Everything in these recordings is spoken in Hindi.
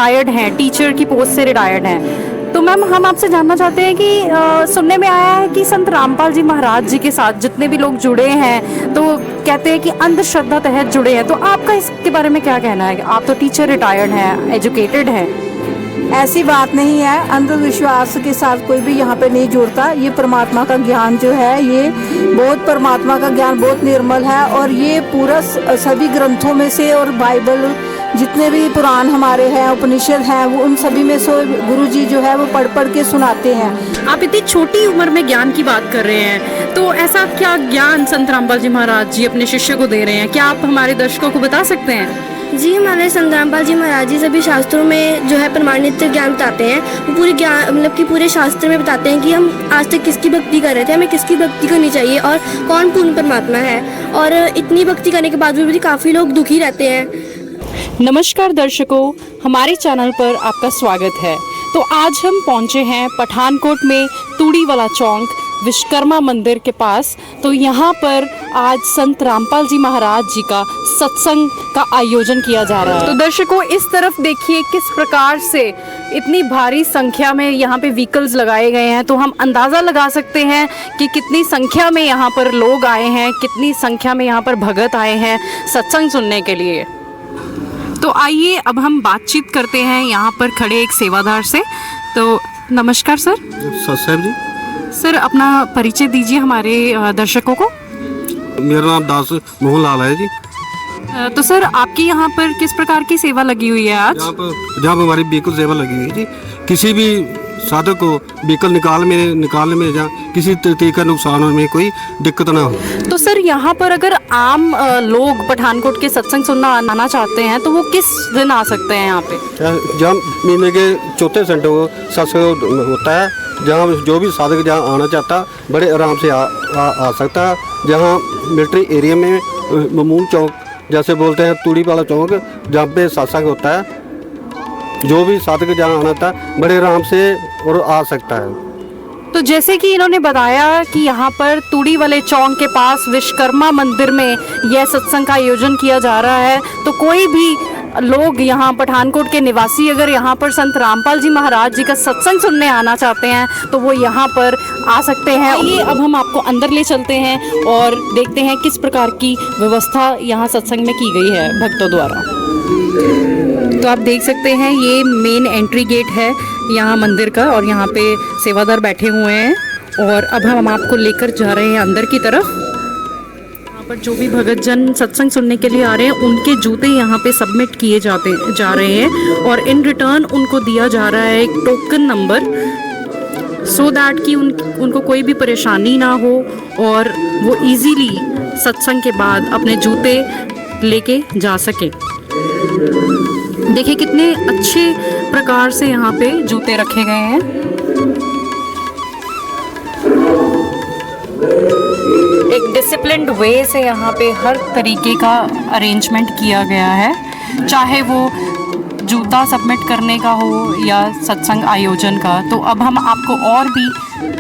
रिटायर्ड हैं, टीचर की पोस्ट से रिटायर्ड हैं। तो मैम हम आपसे जानना चाहते हैं कि सुनने में आया है कि संत रामपाल जी महाराज जी के साथ जितने भी लोग जुड़े हैं तो कहते हैं कि अंधश्रद्धा तहत जुड़े हैं, तो आपका इसके बारे में क्या कहना है? आप तो टीचर रिटायर्ड हैं, एजुकेटेड हैं। ऐसी बात नहीं है, अंधविश्वास के साथ कोई भी यहाँ पे नहीं जुड़ता। ये परमात्मा का ज्ञान जो है, ये बहुत परमात्मा का ज्ञान बहुत निर्मल है, और ये पूरा सभी ग्रंथों में से और बाइबल जितने भी पुराण हमारे हैं, उपनिषद हैं, वो उन सभी में से गुरु जी जो है वो पढ़ पढ़ के सुनाते हैं। आप इतनी छोटी उम्र में ज्ञान की बात कर रहे हैं, तो ऐसा क्या ज्ञान संत रामपाल जी महाराज जी अपने शिष्य को दे रहे हैं? क्या आप हमारे दर्शकों को बता सकते हैं? जी, हमारे संत रामपाल जी महाराज जी सभी शास्त्रों में जो है प्रमाणित ज्ञान बताते हैं। वो पूरे ज्ञान मतलब कि पूरे शास्त्र में बताते हैं कि हम आज तक किसकी भक्ति कर रहे थे, हमें किसकी भक्ति करनी चाहिए और कौन पूर्ण परमात्मा है। और इतनी भक्ति करने के बाद भी काफ़ी लोग दुखी रहते हैं। नमस्कार दर्शकों, हमारे चैनल पर आपका स्वागत है। तो आज हम पहुंचे हैं पठानकोट में तूड़ी वाला चौक विश्वकर्मा मंदिर के पास। तो यहाँ पर आज संत रामपाल जी महाराज जी का सत्संग का आयोजन किया जा रहा है। तो दर्शकों इस तरफ देखिए किस प्रकार से इतनी भारी संख्या में यहाँ पे व्हीकल्स लगाए गए हैं, तो हम अंदाज़ा लगा सकते हैं कि कितनी संख्या में यहाँ पर लोग आए हैं, कितनी संख्या में यहाँ पर भगत आए हैं सत्संग सुनने के लिए। तो आइए अब हम बातचीत करते हैं यहाँ पर खड़े एक सेवादार से। तो नमस्कार सर। साहब जी। सर अपना परिचय दीजिए हमारे दर्शकों को। मेरा नाम दास मोहन लाल है जी। तो सर आपकी यहाँ पर किस प्रकार की सेवा लगी हुई है आज? जहाँ पर हमारी व्हीकल सेवा लगी हुई है जी। किसी भी साधक को व्हीकल निकालने में या किसी तरीके का नुकसान होने में कोई दिक्कत ना हो। तो सर यहाँ पर अगर आम लोग पठानकोट के सत्संग सुनना आना चाहते हैं तो वो किस दिन आ सकते हैं यहाँ पे? जहाँ महीने के चौथे संडे को सत्संग होता है, जहाँ जो भी साधक जहाँ आना चाहता बड़े आराम से आ सकता है। जहाँ मिलिट्री एरिया में ममून चौक जैसे बोलते हैं, तूड़ी वाला चौक, जहाँ पे सत्संग होता है, जो भी साधक जहाँ आना था बड़े आराम से और आ सकता है। तो जैसे कि इन्होंने बताया कि यहाँ पर तूड़ी वाले चौक के पास विश्वकर्मा मंदिर में यह सत्संग का आयोजन किया जा रहा है, तो कोई भी लोग यहाँ पठानकोट के निवासी अगर यहाँ पर संत रामपाल जी महाराज जी का सत्संग सुनने आना चाहते हैं तो वो यहाँ पर आ सकते हैं। ये अब हम आपको अंदर ले चलते हैं और देखते हैं किस प्रकार की व्यवस्था यहाँ सत्संग में की गई है भक्तों द्वारा। तो आप देख सकते हैं ये मेन एंट्री गेट है यहाँ मंदिर का, और यहाँ पे सेवादार बैठे हुए हैं और अब हम आपको लेकर जा रहे हैं अंदर की तरफ। यहाँ पर जो भी भगत जन सत्संग सुनने के लिए आ रहे हैं उनके जूते यहाँ पे सबमिट किए जा रहे हैं और इन रिटर्न उनको दिया जा रहा है एक टोकन नंबर, सो दैट कि उनको कोई भी परेशानी ना हो और वो इजीली सत्संग के बाद अपने जूते लेके जा सके। देखिए कितने अच्छे प्रकार से यहाँ पे जूते रखे गए हैं। एक डिसिप्लिन्ड वे से यहाँ पे हर तरीके का अरेंजमेंट किया गया है, चाहे वो जूता सबमिट करने का हो या सत्संग आयोजन का। तो अब हम आपको और भी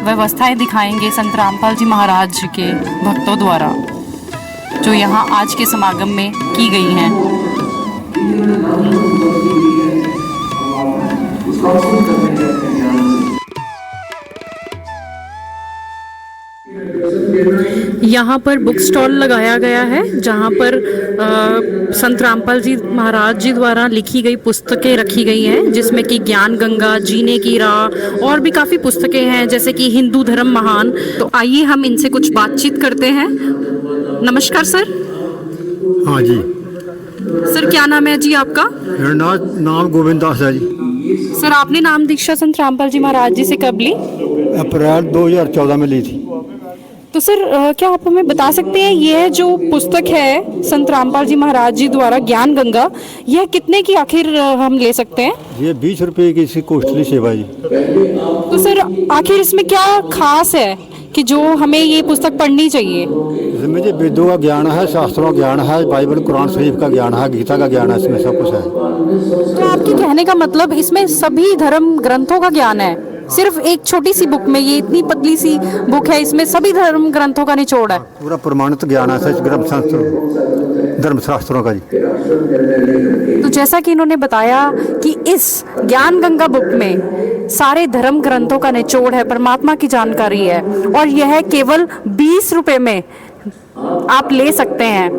व्यवस्थाएं दिखाएंगे संत रामपाल जी महाराज जी के भक्तों द्वारा जो यहाँ आज के समागम में की गई हैं। यहाँ पर बुक स्टॉल लगाया गया है जहाँ पर संत रामपाल जी महाराज जी द्वारा लिखी गई पुस्तकें रखी गई हैं, जिसमें कि ज्ञान गंगा, जीने की राह और भी काफ़ी पुस्तकें हैं, जैसे कि हिंदू धर्म महान। तो आइए हम इनसे कुछ बातचीत करते हैं। नमस्कार सर। हाँ जी सर, क्या नाम है जी आपका? मेरा नाम गोविंद दास है जी। सर, आपने नाम दीक्षा संत रामपाल जी महाराज जी से कब ली? अप्रैल 2014 में ली थी। तो सर क्या आप हमें बता सकते हैं ये जो पुस्तक है संत रामपाल जी महाराज जी द्वारा ज्ञान गंगा, यह कितने की आखिर हम ले सकते हैं? ये 20 रुपये की इसकी कॉस्टली सेवा जी। तो सर आखिर इसमें क्या खास है कि जो हमें ये पुस्तक पढ़नी चाहिए? इसमें जी वेदों का ज्ञान है, शास्त्रों का ज्ञान है, बाइबल कुरान शरीफ का ज्ञान है, गीता का ज्ञान है, इसमें सब कुछ है। तो आपके कहने का मतलब इसमें सभी धर्म ग्रंथों का ज्ञान है? सिर्फ एक छोटी सी बुक में, ये इतनी पतली सी बुक है, इसमें सभी धर्म ग्रंथों का निचोड़ है। पूरा प्रमाणित ज्ञान है धर्मशास्त्रों का जी। तो जैसा कि इन्होंने बताया कि इस ज्ञान गंगा बुक में सारे धर्म ग्रंथों का निचोड़ है, परमात्मा की जानकारी है, और यह केवल 20 रुपए में आप ले सकते हैं।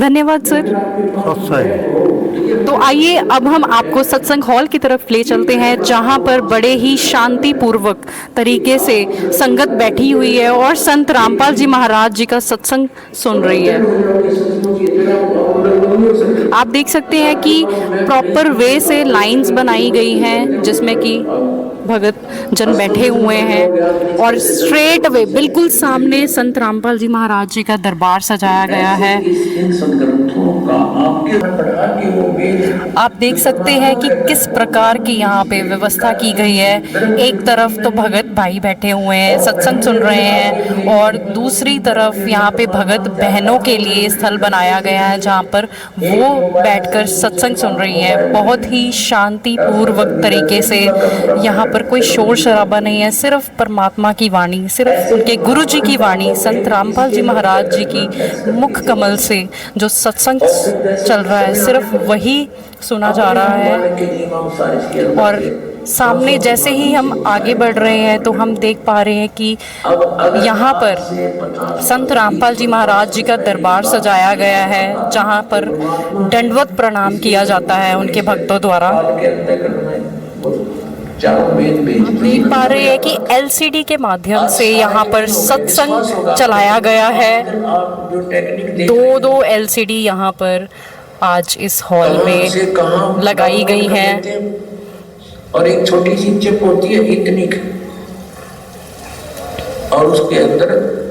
धन्यवाद सर। तो आइए अब हम आपको सत्संग हॉल की तरफ ले चलते हैं, जहां पर बड़े ही शांतिपूर्वक तरीके से संगत बैठी हुई है और संत रामपाल जी महाराज जी का सत्संग सुन रही है। आप देख सकते हैं कि प्रॉपर वे से लाइंस बनाई गई हैं, जिसमें कि भगत जन बैठे हुए हैं और स्ट्रेट वे बिल्कुल सामने संत रामपाल जी महाराज जी का दरबार सजाया गया है। आप देख सकते हैं कि किस प्रकार की यहाँ पे व्यवस्था की गई है। एक तरफ तो भगत भाई बैठे हुए हैं, सत्संग सुन रहे हैं, और दूसरी तरफ यहाँ पे भगत बहनों के लिए स्थल बनाया गया है, जहाँ पर वो बैठकर सत्संग सुन रही हैं। बहुत ही शांतिपूर्वक तरीके से, यहाँ पर कोई शोर शराबा नहीं है, सिर्फ परमात्मा की वाणी, सिर्फ उनके गुरु जी की वाणी, संत रामपाल जी महाराज जी की मुख कमल से जो सत्संग चल रहा है, सिर्फ वही सुना जा रहा है। और सामने जैसे ही हम आगे बढ़ रहे हैं तो हम देख पा रहे हैं कि यहाँ पर संत रामपाल जी महाराज जी का दरबार सजाया गया है, जहाँ पर दंडवत प्रणाम किया जाता है उनके भक्तों द्वारा। देख पा रहे हैं कि एलसीडी के माध्यम से यहाँ पर सत्संग चलाया गया है। दो एलसीडी यहाँ पर आज इस हॉल में लगाई गई हैं। और एक छोटी सी चिप होती है इतनी, और उसके अंदर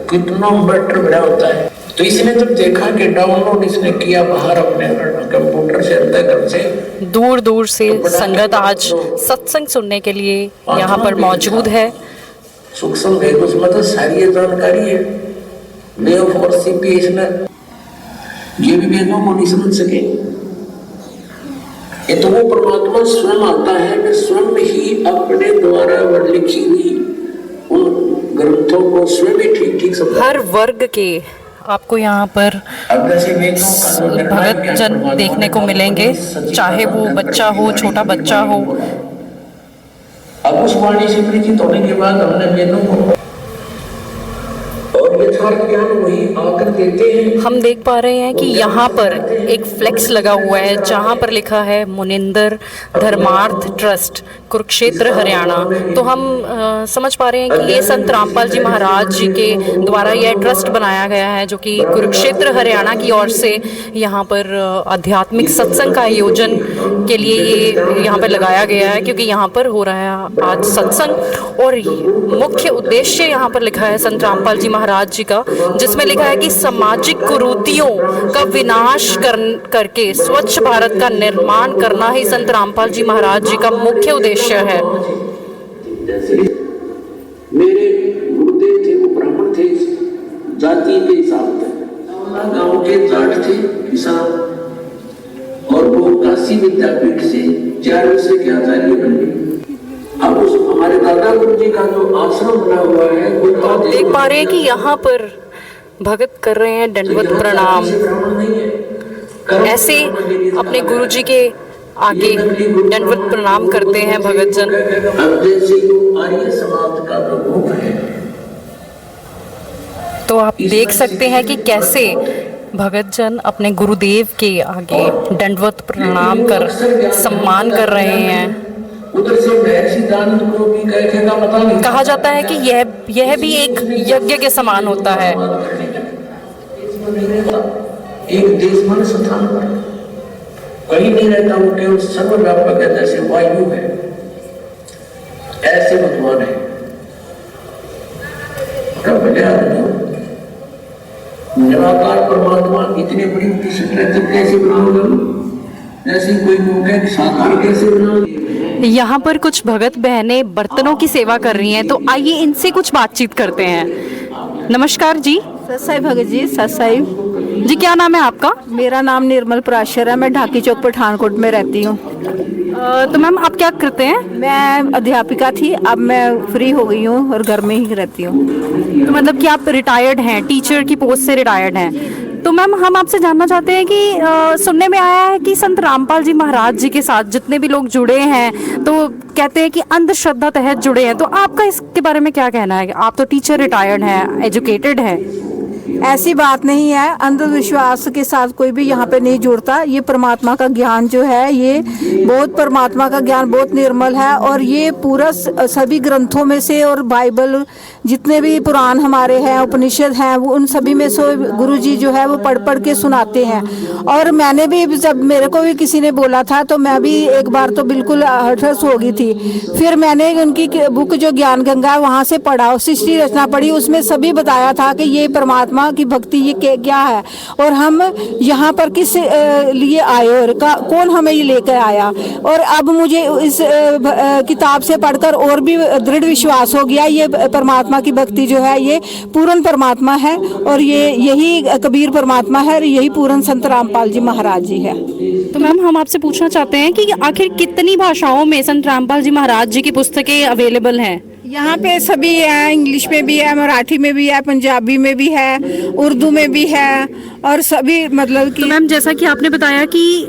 कितना बैटर भरा होता है। तो इसने जब देखा कि डाउनलोड इसने किया बाहर अपने कंप्यूटर से, अंदर से दूर दूर से संगत आज सत्संग सुनने के लिए यहाँ पर मौजूद है। सूक्ष्म वेद उसमें तो सारी जानकारी है। वेव और सीपी इसने ये भी वेदों को नहीं समझ सके। ये तो वो परमात्मा स्वयं आता है कि स्वयं ही अपने द्वारा लिखी हुई उन ग्रंथों को स्वयं ही ठीक ठीक समझ। हर वर्ग के आपको यहाँ पर भगत जन देखने को मिलेंगे, चाहे वो बच्चा हो, छोटा बच्चा हो। अब उस वाणी से परिचित होने के बाद हमने वेदों को और यथार्थ ज्ञान वही आकर देते हैं। हम देख पा रहे हैं कि यहाँ पर एक फ्लेक्स लगा हुआ है, जहाँ पर लिखा है मुनिंदर धर्मार्थ ट्रस्ट कुरुक्षेत्र हरियाणा। तो हम समझ पा रहे हैं कि ये संत रामपाल जी महाराज जी के द्वारा यह ट्रस्ट बनाया गया है, जो कि कुरुक्षेत्र हरियाणा की ओर से यहाँ पर आध्यात्मिक सत्संग का आयोजन के लिए ये यहाँ पर लगाया गया है, क्योंकि यहाँ पर हो रहा है आज सत्संग। और मुख्य उद्देश्य यहाँ पर लिखा है संत रामपाल जी महाराज जी का, जिसमें लिखा है कि सामाजिक कुरीतियों का विनाश करके स्वच्छ भारत का निर्माण करना ही संत रामपाल जी महाराज जी का मुख्य उद्देश्य है। मेरे गुरुदेव थे, वो ब्राह्मण थे, जाति के हिसाब से गांव के जाट थे किसान, और वो काशी विद्यापीठ से 4 वर्ष के आचार्य बने। अब उस हमारे दादा गुरु जी का जो आश्रम बना हुआ है, वो देख पा रहे हैं कि यहाँ पर भगत कर रहे हैं दंडवत प्रणाम, ऐसे अपने गुरु जी के आगे दंडवत प्रणाम करते हैं भगत जन। अब जैसे आर्य समाज का प्रमुख है, तो आप देख सकते हैं कि कैसे भगत जन अपने गुरुदेव के आगे दंडवत प्रणाम कर सम्मान कर रहे हैं। उधर से महर्षि दानव को भी कहने का पता नहीं। कहा जाता है कि यह भी एक यज्ञ के समान होता है। एक देश मन स्थान पर कहीं नहीं रहता, वो केवल सर्वव्यापक है, जैसे वायु है, ऐसे भगवान है। निराकार परमात्मा इतने बड़ी प्रतिष्ठा कैसे बनाओगे, ऐसी कोई मुझे साकार कैसे बनाओगे। यहाँ पर कुछ भगत बहनें बर्तनों की सेवा कर रही हैं, तो आइए इनसे कुछ बातचीत करते हैं। नमस्कार जी। सत्साई भगत जी, सत्साई। जी क्या नाम है आपका? मेरा नाम निर्मल पराशर है, मैं ढाकी चौक पठानकोट में रहती हूँ। तो मैम आप क्या करते हैं? मैं अध्यापिका थी, अब मैं फ्री हो गई हूँ और घर में ही रहती हूँ। तो मतलब कि आप रिटायर्ड हैं, टीचर की पोस्ट से रिटायर्ड हैं। तो मैम हम आपसे जानना चाहते हैं कि सुनने में आया है कि संत रामपाल जी महाराज जी के साथ जितने भी लोग जुड़े हैं तो कहते हैं कि अंधश्रद्धा तहत जुड़े हैं, तो आपका इसके बारे में क्या कहना है? आप तो टीचर रिटायर्ड हैं, एजुकेटेड हैं। ऐसी बात नहीं है, अंधविश्वास के साथ कोई भी यहाँ पे नहीं जुड़ता। ये परमात्मा का ज्ञान जो है, ये बहुत परमात्मा का ज्ञान बहुत निर्मल है और ये पूरा सभी ग्रंथों में से और बाइबल जितने भी पुराण हमारे हैं, उपनिषद हैं, वो उन सभी में से गुरुजी जो है वो पढ़ पढ़ के सुनाते हैं। और मैंने भी जब मेरे को भी किसी ने बोला था तो मैं भी एक बार तो बिल्कुल हठस हो गई थी। फिर मैंने उनकी बुक जो ज्ञान गंगा है वहाँ से पढ़ा, सृष्टि रचना पढ़ी, उसमें सभी बताया था कि ये परमात्मा की भक्ति ये क्या है और हम यहाँ पर किस लिए आए और कौन हमें ये लेकर आया। और अब मुझे इस किताब से पढ़कर और भी दृढ़ विश्वास हो गया, ये परमात्मा की भक्ति जो है ये पूर्ण परमात्मा है और ये यही कबीर परमात्मा है और यही पूर्ण संत रामपाल जी महाराज जी है। तो मैम हम आपसे पूछना चाहते हैं कि आखिर कितनी भाषाओं में संत रामपाल जी महाराज जी की पुस्तकें अवेलेबल हैं? यहाँ पे सभी है, इंग्लिश में भी है, मराठी में भी है, पंजाबी में भी है, उर्दू में भी है और सभी मतलब कि तो मैम जैसा कि आपने बताया कि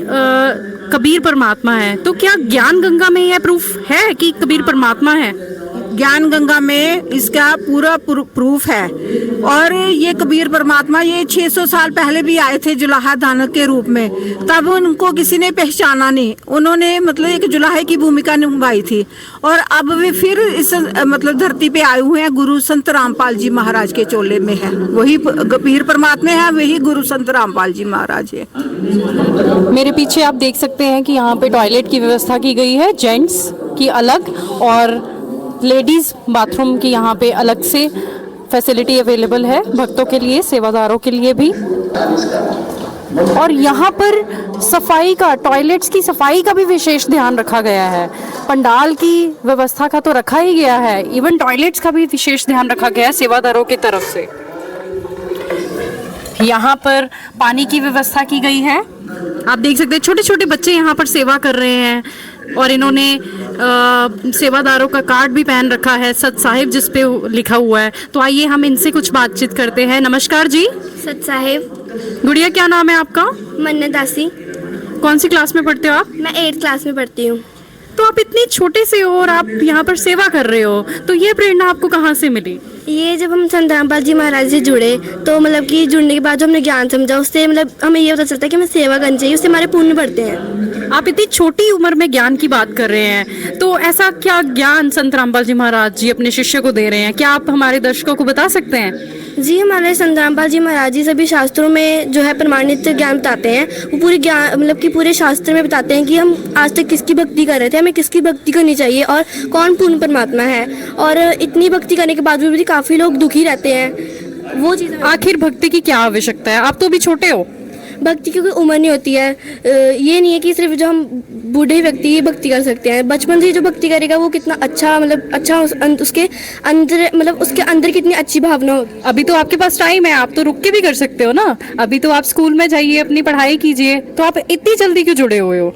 कबीर परमात्मा है, तो क्या ज्ञान गंगा में यह प्रूफ है कि कबीर परमात्मा है? ज्ञान गंगा में इसका पूरा प्रूफ है। और ये कबीर परमात्मा ये 600 साल पहले भी आए थे जुलाहा दानव के रूप में, तब उनको किसी ने पहचाना नहीं। उन्होंने मतलब एक जुलाहे की भूमिका निभाई थी और अब वे फिर इस मतलब धरती पे आए हुए हैं। गुरु संत रामपाल जी महाराज के चोले में है, वही कबीर परमात्मा है, वही गुरु संत रामपाल जी महाराज है। मेरे पीछे आप देख सकते हैं कि यहाँ पे टॉयलेट की व्यवस्था की गई है, जेंट्स की अलग और लेडीज बाथरूम की यहाँ पे अलग से फैसिलिटी अवेलेबल है भक्तों के लिए, सेवादारों के लिए भी। और यहाँ पर सफाई का, टॉयलेट्स की सफाई का भी विशेष ध्यान रखा गया है। पंडाल की व्यवस्था का तो रखा ही गया है, इवन टॉयलेट्स का भी विशेष ध्यान रखा गया है सेवादारों की तरफ से। यहाँ पर पानी की व्यवस्था की गई है, आप देख सकते हैं छोटे छोटे बच्चे यहाँ पर सेवा कर रहे हैं और इन्होंने सेवादारों का कार्ड भी पहन रखा है, सत साहिब जिस पे लिखा हुआ है। तो आइए हम इनसे कुछ बातचीत करते हैं। नमस्कार जी। सत साहिब। गुड़िया क्या नाम है आपका? मन्नत दासी। कौन सी क्लास में पढ़ते हो आप? मैं 8th क्लास में पढ़ती हूँ। तो आप इतने छोटे से हो और आप यहाँ पर सेवा कर रहे हो, तो ये प्रेरणा आपको कहाँ से मिली? ये जब हम संत रामपाल जी महाराज से जुड़े तो मतलब कि जुड़ने के बाद जो हमने ज्ञान समझा उससे मतलब हमें ये पता चलता है कि हमें सेवा करनी चाहिए, उससे हमारे पुण्य बढ़ते हैं। आप इतनी छोटी उम्र में ज्ञान की बात कर रहे हैं, तो ऐसा क्या ज्ञान संत रामपाल जी महाराज जी अपने शिष्य को दे रहे हैं, क्या आप हमारे दर्शकों को बता सकते हैं? जी, हमारे संत रामपाल जी महाराज जी सभी शास्त्रों में जो है प्रमाणित ज्ञान बताते हैं। वो पूरे ज्ञान मतलब कि पूरे शास्त्र में बताते हैं कि हम आज तक किसकी भक्ति कर रहे थे, हमें किसकी भक्ति करनी चाहिए और कौन पूर्ण परमात्मा है। और इतनी भक्ति करने के बाद भी काफ़ी लोग दुखी रहते हैं। वो चीज़ आखिर भक्ति की क्या आवश्यकता है? आप तो अभी छोटे हो। भक्ति की कोई उम्र नहीं होती है। ये नहीं है कि सिर्फ जो हम बूढ़े व्यक्ति ही भक्ति कर सकते हैं। बचपन से जो भक्ति करेगा वो कितना अच्छा मतलब अच्छा उसके अंदर मतलब उसके अंदर कितनी अच्छी भावना होगी। अभी तो आपके पास टाइम है, आप तो रुक के भी कर सकते हो ना। अभी तो आप स्कूल में जाइए, अपनी पढ़ाई कीजिए, तो आप इतनी जल्दी क्यों जुड़े हुए हो?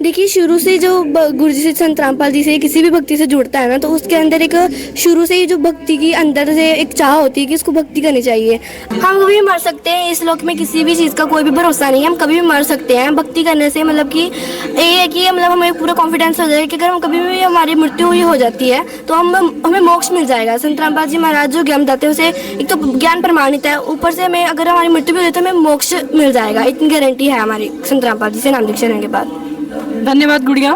देखिए, शुरू से जो गुरु जी से संत रामपाल जी से किसी भी भक्ति से जुड़ता है ना, तो उसके अंदर एक शुरू से ही जो भक्ति की अंदर से एक चाह होती है कि उसको भक्ति करनी चाहिए। हम कभी भी मर सकते हैं, इस लोक में किसी भी चीज़ का कोई भी भरोसा नहीं है, हम कभी भी मर सकते हैं। भक्ति करने से मतलब कि ये है कि मतलब हमें पूरा कॉन्फिडेंस हो जाएगा कि अगर हम कभी भी हमारी मृत्यु हुई हो जाती है तो हमें मोक्ष मिल जाएगा। संत रामपाल जी महाराज जो ज्ञान बताते हैं उसे एक तो ज्ञान प्रमाणित है, ऊपर से हमें अगर हमारी मृत्यु भी हो जाए तो हमें मोक्ष मिल जाएगा, इतनी गारंटी है हमारी संत रामपाल जी से नाम दीक्षा लेने के बाद। धन्यवाद गुड़िया।